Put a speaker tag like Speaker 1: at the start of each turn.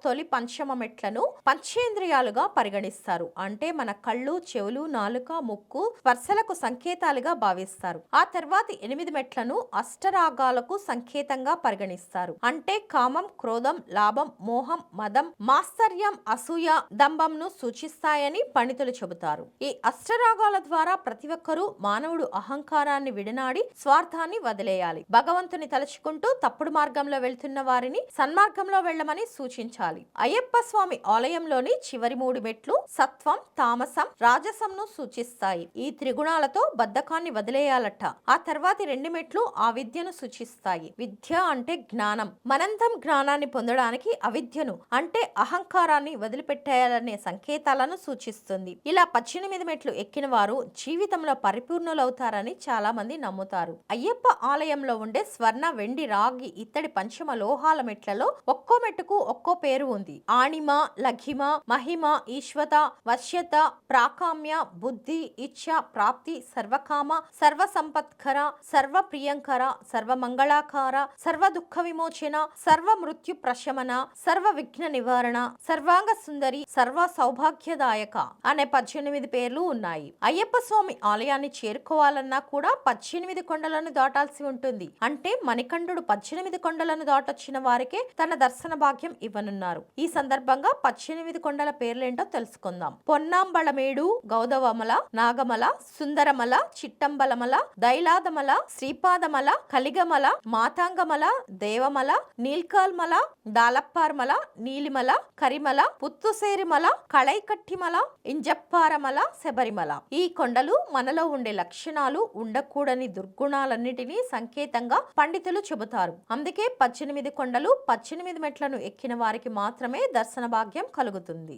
Speaker 1: తొలి పంచమ మెట్లను పంచేంద్రియాలుగా పరిగణిస్తారు. అంటే మన కళ్ళు, చెవులు, నాలుక, ముక్కు స్పర్శలకు సంకేతాలుగా భావిస్తారు. ఆ తర్వాతి 8 మెట్లను అష్టరాగాలకు సంకేతంగా పరిగణిస్తారు. అంటే కామం, క్రోధం, లాభం, మోహం, మదం, మాత్సర్యం, అసూయ, దంభంను సూచిస్తాయని పండితులు చెబుతారు. ఈ అష్టరాగాల ద్వారా ప్రతి ఒక్కరూ మానవుడు అహంకారాన్ని విడనాడి స్వార్థాన్ని వదిలేయాలి. భగవంతుని తలుచుకుంటూ తప్పుడు మార్గంలో వెళ్తున్న వారిని సన్మార్గంలో వెళ్ళమని సూచించాలి. అయ్యప్ప స్వామి ఆలయంలోని చివరి 3 మెట్లు సత్వం, తామసం, రాజసంను సూచిస్తాయి. ఈ త్రిగుణాలతో బద్ధకాన్ని వదిలేయాలట. ఆ తర్వాతి 2 మెట్లు ఆ విద్యను సూచిస్తాయి. విద్య అంటే జ్ఞానం. మనంతం జ్ఞానాన్ని పొందడానికి అవిద్యను అంటే అహంకారాన్ని వదిలిపెట్టేయాలనే సంకేతాలను సూచిస్తుంది. ఇలా 18 మెట్లు ఎక్కిన వారు జీవితంలో పరిపూర్ణులవుతారని చాలా మంది నమ్ముతారు. అయ్యప్ప ఆలయంలో ఉండే స్వర్ణ, వెండి, రాగి, ఇత్తడి పంచమ లోహాల మెట్లలో ఒక్కో మెట్టుకు ఒక్కో పేరు ఉంది. ఆణిమ, లఘిమ, మహిమ, ఈశ్వత, వశ్యత, ప్రాకామ్య, బుద్ధి, ఇచ్ఛ, ప్రాప్తి, సర్వకామ, సర్వ సంపత్కర, సర్వ ప్రియంకర, సర్వ మంగళాకార, సర్వ దుఃఖ విమోచన, సర్వ మృత్యు ప్రశమన, సర్వ విఘ్న నివారణ, సర్వాంగ సుందరి, సర్వ సౌభాగ్యదాయక అనే 18 పేర్లు ఉన్నాయి. అయ్యప్ప స్వామి ఆలయాన్ని చేరుకోవాలన్నా కూడా 18 కొండలను దాటాల్సి ఉంటుంది. అంటే మణికంఠుడు 18 కొండలను దాటొచ్చిన వారికే తన దర్శన భాగ్యం ఇవ్వనున్నారు. ఈ సందర్భంగా 18 కొండల పేర్లేంటో తెలుసుకుందాం. పొన్నాంబళమేడు, గౌదవమల, నాగమల, సుందరమల, చిట్టంబలమల, దైలాదమల, శ్రీపాదమల, కలిగమల, మాతాంగమల, దేవమల, నీల్కాల్మల, దాలప్పార్మల, నీలిమల, కరిమల, పుత్తుసేరిమల, కళైకట్టిమల, ఇంజప్పారమల, శబరిమల. ఈ కొండలు మనలో ఉండే లక్షణాలు, ఉండకూడని దుర్గుణాలన్నిటినీ సంకేతంగా పండితులు చెబుతారు. అందుకే 18 కొండలు, 18 మెట్లను ఎక్కిన వారికి మాత్రమే దర్శన భాగ్యం కలుగుతుంది.